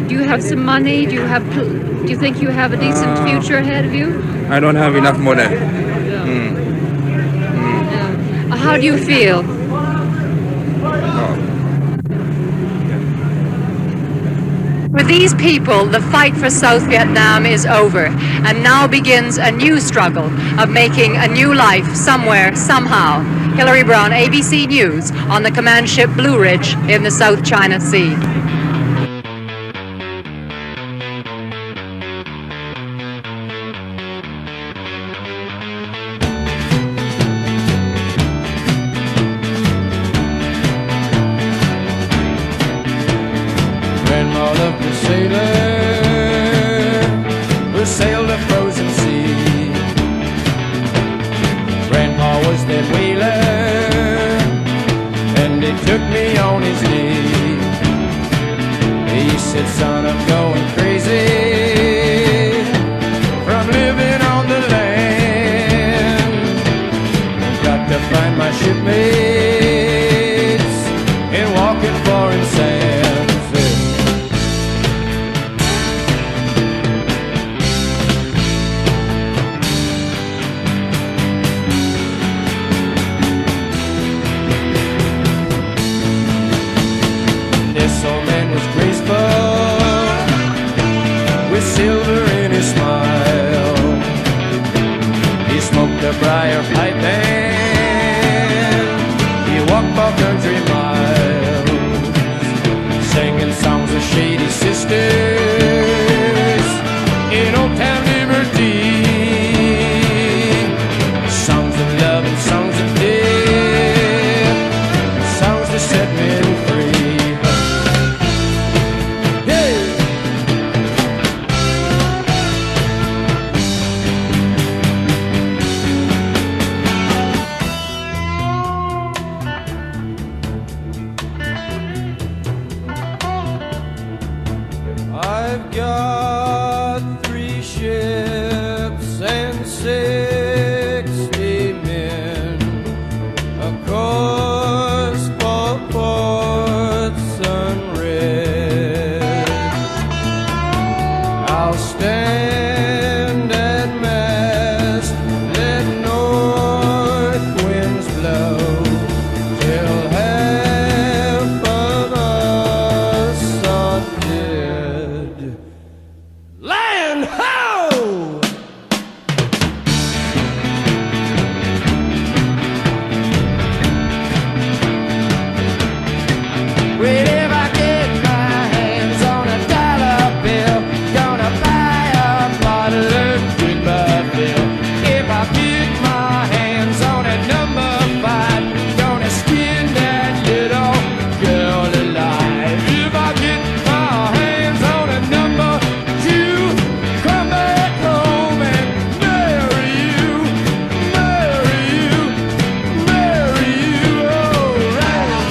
Do you have some money? Do you think you have a decent future ahead of you? I don't have enough money. How do you feel? For these people, the fight for South Vietnam is over, and now begins a new struggle of making a new life somewhere, somehow. Hillary Brown, ABC News, on the command ship Blue Ridge in the South China Sea. Who sailed a frozen sea. Grandpa was that whaler, and he took me on his knee. He said, son, I'm going crazy from living on the land. Got to find my shipmates and walk in foreign sands. The briar pipe and he walked for country miles, singing songs of shady sisters in Old Town Liberty, songs of love and songs of death, songs to set men free. I've got 3 ships and 60 men, a course for Port Sunrise. I'll stand at mast, let north winds blow, till half of us are dead. Land ho! Well, if I get my hands on a dollar bill, gonna buy a bottle of drink by Bill. If I get my hands on a number 5, gonna skin that little girl alive. If I get my hands on a number 2, come back home and marry you, marry you, marry you, alright.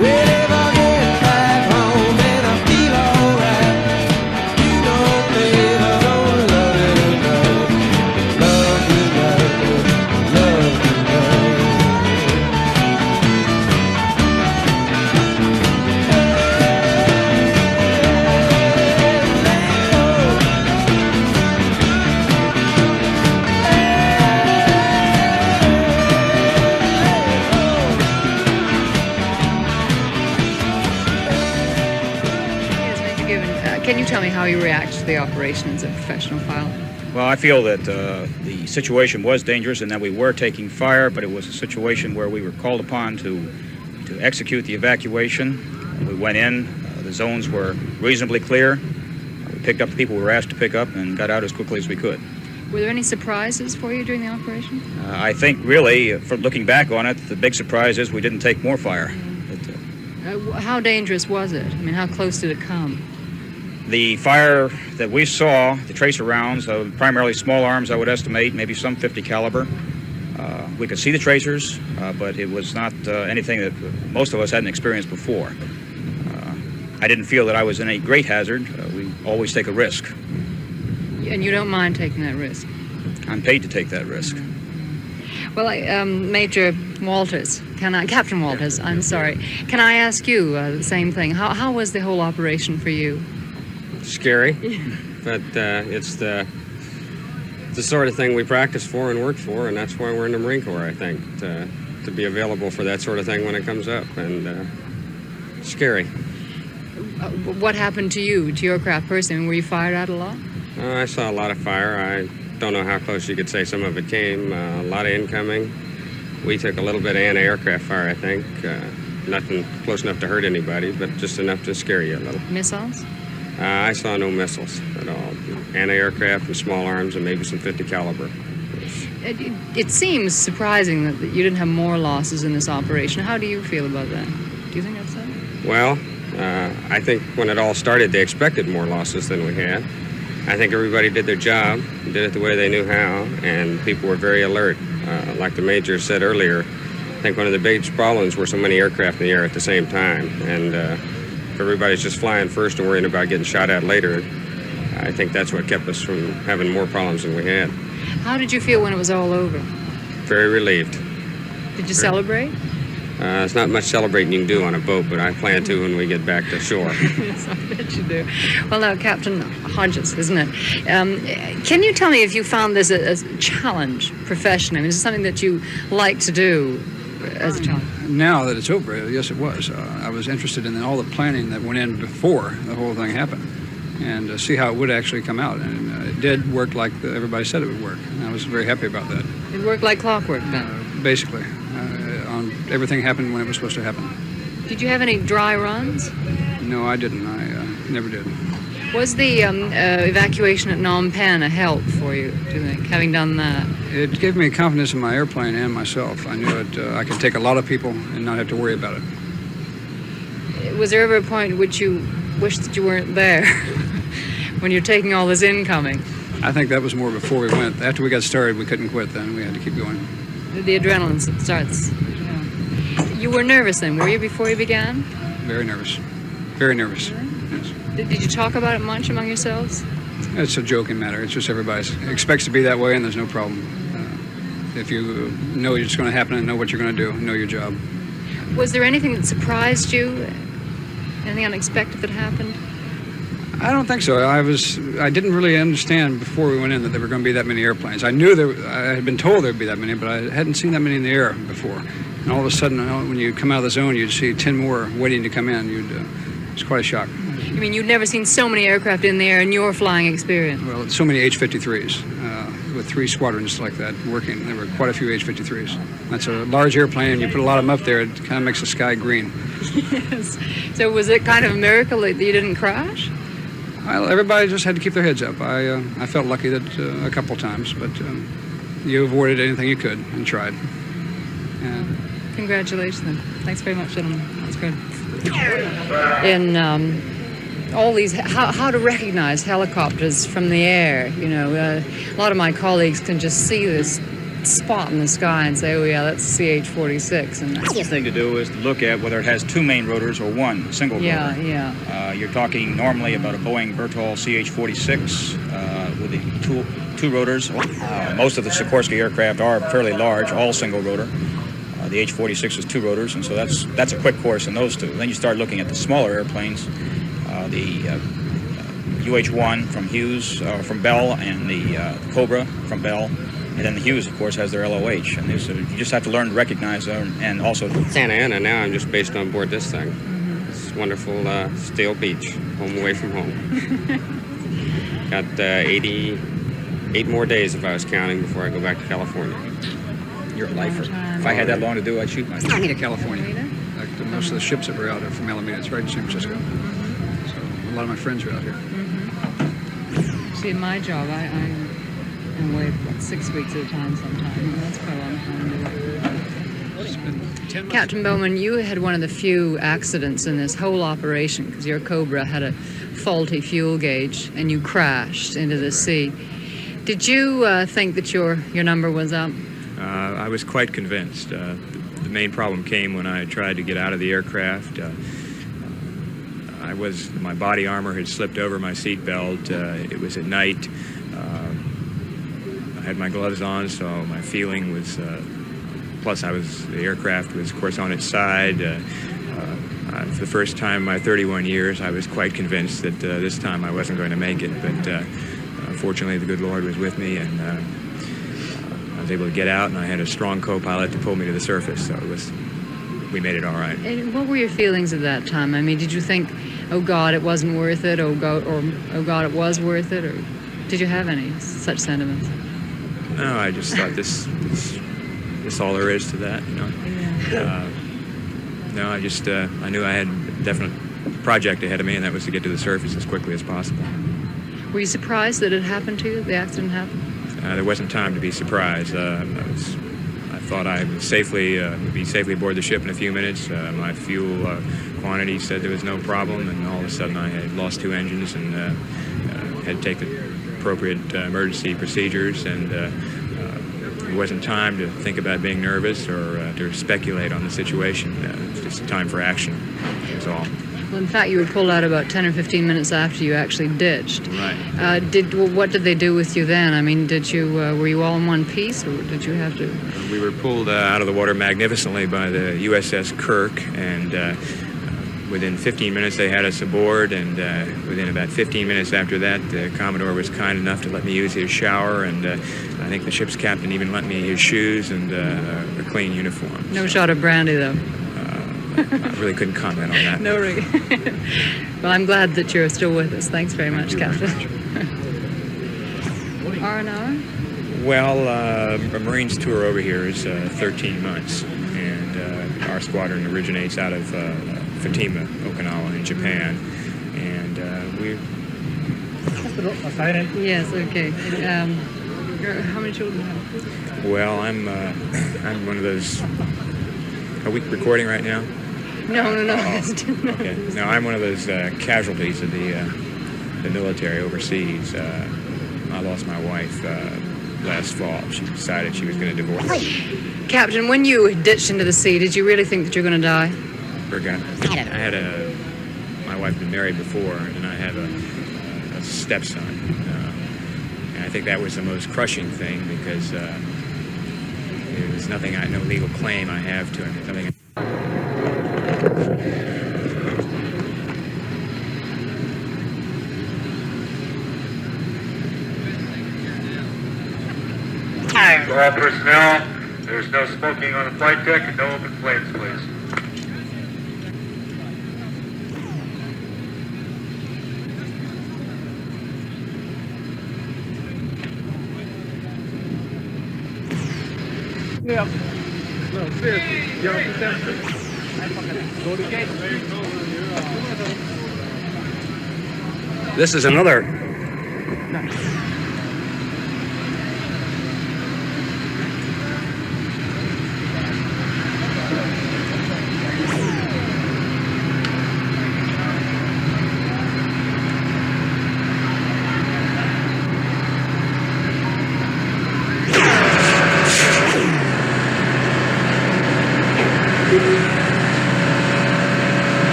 Well, if I get back home and I feel alright, you know, babe, I'm gonna love it tonight. Love tonight, love tonight. Can you tell me how you react to the operation as a professional pilot? Well, I feel that the situation was dangerous and that we were taking fire, but it was a situation where we were called upon to execute the evacuation. We went in, the zones were reasonably clear. We picked up the people we were asked to pick up and got out as quickly as we could. Were there any surprises for you during the operation? I think really, for looking back on it, the big surprise is we didn't take more fire. How dangerous was it? I mean, how close did it come? The fire that we saw, the tracer rounds, primarily small arms, I would estimate, maybe some 50 caliber. We could see the tracers, but it was not anything that most of us hadn't experienced before. I didn't feel that I was in a great hazard. We always take a risk. And you don't mind taking that risk? I'm paid to take that risk. Well, Major Walters, Captain Walters, I'm sorry. Can I ask you the same thing? How was the whole operation for you? Scary, but it's the sort of thing we practice for and work for, and that's why we're in the Marine Corps, I think, to be available for that sort of thing when it comes up, and scary. What happened to you, to your craft personally? Were you fired at a lot? I saw a lot of fire. I don't know how close you could say some of it came. A lot of incoming. We took a little bit of anti-aircraft fire, I think. Nothing close enough to hurt anybody, but just enough to scare you a little. Missiles? I saw no missiles at all. Anti-aircraft and small arms and maybe some 50 caliber. It seems surprising that you didn't have more losses in this operation. How do you feel about that? Do you think that's so? Well, I think when it all started, they expected more losses than we had. I think everybody did their job, did it the way they knew how, and people were very alert. Like the Major said earlier, I think one of the biggest problems were so many aircraft in the air at the same time, and if everybody's just flying first and worrying about getting shot at later, I think that's what kept us from having more problems than we had. How did you feel when it was all over? Very relieved. Did you celebrate? There's not much celebrating you can do on a boat, but I plan to when we get back to shore. Yes, I bet you do. Well, now, Captain Hodges, isn't it? Can you tell me if you found this a challenge professionally? I mean, is it something that you like to do as a challenge? Now that it's over, yes, it was. I was interested in all the planning that went in before the whole thing happened, and see how it would actually come out. And it did work like everybody said it would work. And I was very happy about that. It worked like clockwork then? Basically. Everything happened when it was supposed to happen. Did you have any dry runs? No, I didn't. I never did. Was the evacuation at Phnom Penh a help for you, do you think, having done that? It gave me confidence in my airplane and myself. I knew I could take a lot of people and not have to worry about it. Was there ever a point in which you wished that you weren't there when you're taking all this incoming? I think that was more before we went. After we got started, we couldn't quit then. We had to keep going. The adrenaline starts. You were nervous then, were you, before you began? Very nervous. Very nervous. Yes. Did you talk about it much among yourselves? It's a joking matter. It's just everybody expects to be that way, and there's no problem. If you know it's going to happen and know what you're going to do, know your job. Was there anything that surprised you? Anything unexpected that happened? I don't think so. I didn't really understand before we went in that there were going to be that many airplanes. I knew I had been told there would be that many, but I hadn't seen that many in the air before. And all of a sudden, when you come out of the zone, you'd see 10 more waiting to come in. It's quite a shock. You mean you'd never seen so many aircraft in the air in your flying experience? Well, so many H-53s with 3 squadrons like that working. There were quite a few H-53s. That's a large airplane, and you put a lot of them up there, it kind of makes the sky green. Yes. So was it kind of a miracle that you didn't crash? Well, everybody just had to keep their heads up. I felt lucky that a couple times, but you avoided anything you could and tried. Congratulations. Thanks very much, gentlemen. That's good. In all these, how to recognize helicopters from the air. You know, a lot of my colleagues can just see this spot in the sky and say, oh yeah, that's CH-46. And the thing to do is to look at whether it has 2 main rotors or 1 single rotor. Yeah. You're talking normally about a Boeing Berthold CH-46 with the two rotors. Most of the Sikorsky aircraft are fairly large, all single rotor. The H-46 is 2 rotors, and so that's a quick course in those 2. Then you start looking at the smaller airplanes, the UH-1 from Hughes, from Bell, and the Cobra from Bell. And then the Hughes, of course, has their LOH. And you just have to learn to recognize them. And also Santa Ana, now I'm just based on board this thing. It's wonderful Steel Beach, home away from home. Got 88 more days, if I was counting, before I go back to California. You're a lifer. If I had that long to do, I'd shoot myself. Alameda, California. Like most of the ships that were out there from Alameda, it's right in San Francisco. So a lot of my friends are out here. See, in my job, I'm away for 6 weeks at a time sometimes. And that's quite a long time. It's been 10 months. Captain Bowman, you had one of the few accidents in this whole operation because your Cobra had a faulty fuel gauge and you crashed into the sea. Did you think that your number was up? I was quite convinced. The main problem came when I tried to get out of the aircraft. My body armor had slipped over my seat belt. It was at night. I had my gloves on, so my feeling was, plus the aircraft was, of course, on its side. For the first time in my 31 years, I was quite convinced that this time I wasn't going to make it, but fortunately the good Lord was with me, and I was able to get out, and I had a strong co-pilot to pull me to the surface, so we made it all right. And what were your feelings at that time? I mean, did you think, oh God, it wasn't worth it, or oh God, it was worth it, or did you have any such sentiments? No, I just thought this all there is to that, you know. Yeah. No, I knew I had a definite project ahead of me, and that was to get to the surface as quickly as possible. Were you surprised that it happened to you, the accident happened? There wasn't time to be surprised. I thought I would be safely aboard the ship in a few minutes. My fuel quantity said there was no problem, and all of a sudden I had lost 2 engines and had to take the appropriate emergency procedures, and it wasn't time to think about being nervous or to speculate on the situation. It was just time for action, was all. Well, in fact, you were pulled out about 10 or 15 minutes after you actually ditched. Right. What did they do with you then? I mean, were you all in one piece, or did you have to? We were pulled out of the water magnificently by the USS Kirk, and within 15 minutes they had us aboard, and within about 15 minutes after that, the Commodore was kind enough to let me use his shower, and I think the ship's captain even lent me his shoes and a clean uniform. No shot of brandy, though. I really couldn't comment on that. No, really. Well, I'm glad that you're still with us. Thanks very much, Captain. R&R? Well, a Marine's tour over here is 13 months, and our squadron originates out of Fatima, Okinawa, in Japan, and we... Yes, okay. How many children do you have? Well, I'm one of those... Are we recording right now? No. Okay. No, I'm one of those casualties of the military overseas. I lost my wife last fall. She decided she was going to divorce. Captain, when you ditched into the sea, did you really think that you were going to die? My wife had been married before, and I have a stepson. And I think that was the most crushing thing, because there's nothing, no legal claim I have to him. Nothing. To all personnel, there's no smoking on the flight deck and no open flames, please. Yeah. No, seriously. Y'all keep that straight. Go to the gate. This is another.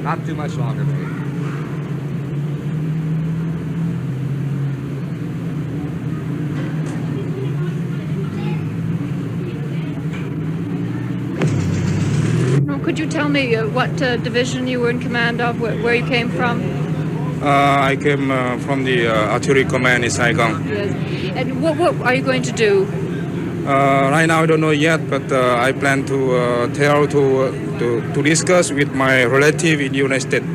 Not too much longer, maybe. Could you tell me what division you were in command of, where you came from? I came from the artillery command in Saigon. Yes. And what are you going to do? Right now, I don't know yet, but I plan to to discuss with my relative in the United States.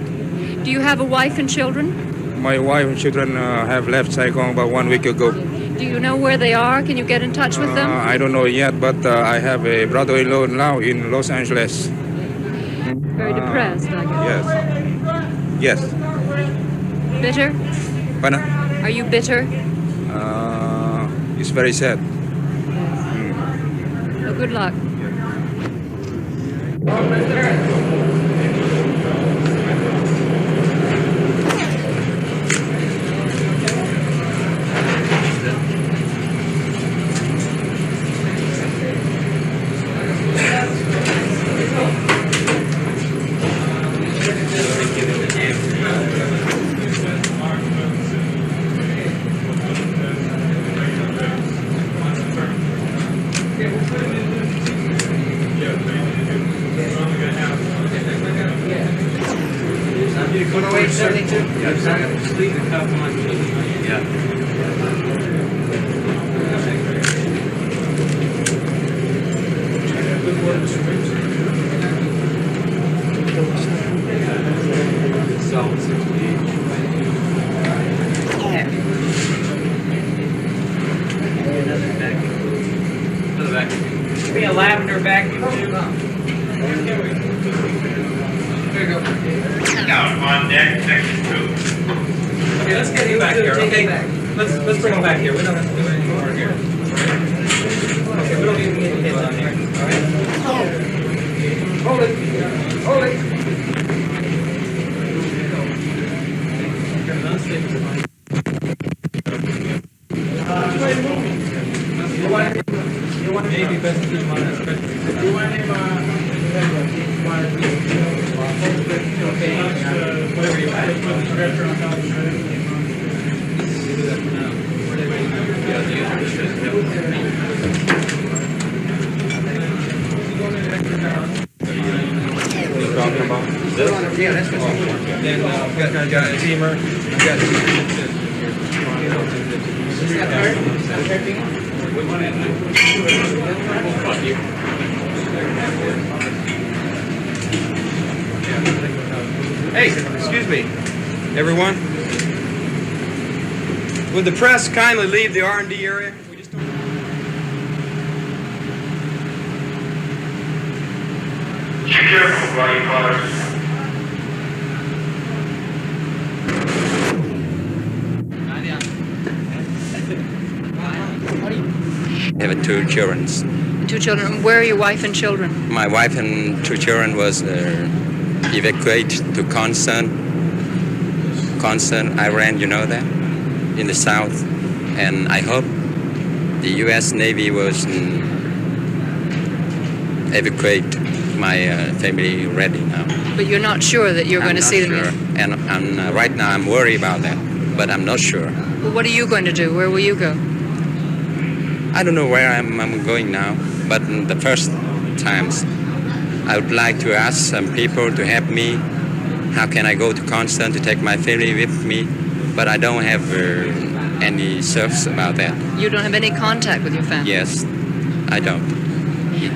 Do you have a wife and children? My wife and children have left Saigon about 1 week ago. Do you know where they are? Can you get in touch with them? I don't know yet, but I have a brother-in-law now in Los Angeles. Very depressed, I guess. Yes. Bitter? Pardon? Are you bitter? It's very sad. Well, good luck. Be a lavender vacuum too. Now, on deck, section 2. Okay, let's get him back here. Okay, let's bring him back here. We don't have to do any more here. Okay, we don't need any kids on here. All right. Hold it. Hold it. Maybe best to keep him on that stretcher. Whatever you want. Put the stretcher on top of the stretcher. Do that for now. Talking about this? Yeah, that's what Then I've got a steamer. I've got Hey, excuse me, everyone. Would the press kindly leave the R&D area? We just don't... Be careful while you pause. I have two children. 2 children. Where are your wife and children? My wife and 2 children was evacuated to Concern, Iran, you know that, in the south. And I hope the U.S. Navy was evacuate my family ready now. But you're not sure that you're going to see sure. them? And right now I'm worried about that, but I'm not sure. Well, what are you going to do? Where will you go? I don't know where I'm going now, but in the first times, I would like to ask some people to help me. How can I go to Concern to take my family with me? But I don't have any source about that. You don't have any contact with your family? Yes, I don't.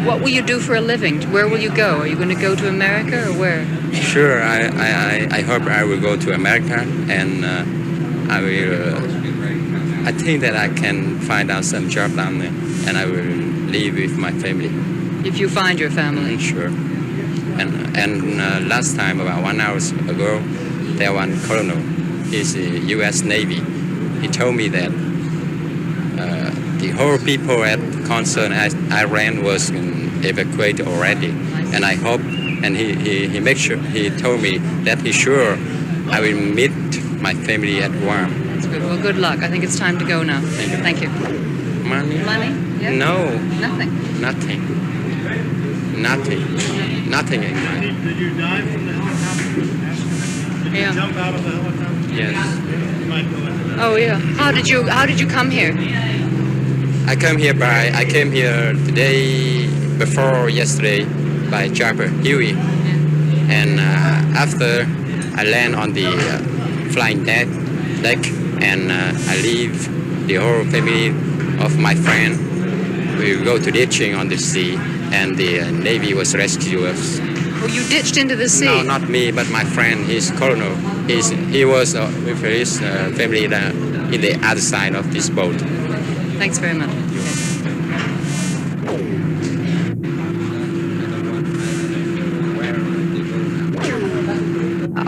What will you do for a living? Where will you go? Are you going to go to America or where? Sure, I hope I will go to America, and I will. I think that I can find out some job down there, and I will live with my family. If you find your family? Sure. And last time, about 1 hour ago, there was one colonel. He's the U.S. Navy. He told me that the whole people at Concern Iran was evacuated already, and I hope. And he make sure. He told me that he's sure I will meet my family at Guam. That's good. Well, good luck. I think it's time to go now. Thank you. Money? Money? Yeah? No. Nothing. Nothing. Nothing. Nothing in mind. Did you die from this? Yeah. Jump out of the helicopter? Yes. You might go into that. Oh yeah. How did you come here? I came here today before yesterday by chopper Huey, and after I land on the flying deck, and I leave the whole family of my friend. We go to ditching on the sea, and the Navy was rescue us. Oh, you ditched into the sea? No, not me, but my friend. He's colonel. He was with his family in the other side of this boat. Thanks very much.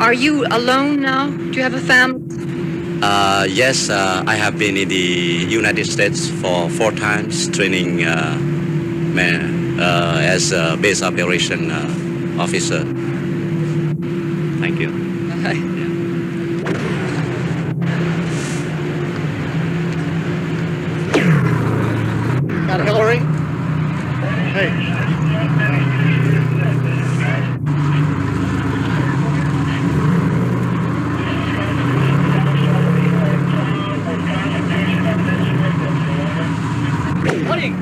Are you alone now? Do you have a family? Yes, I have been in the United States for 4 times training as a base operation officer. Thank you. Got Hillary? Hey. Morning.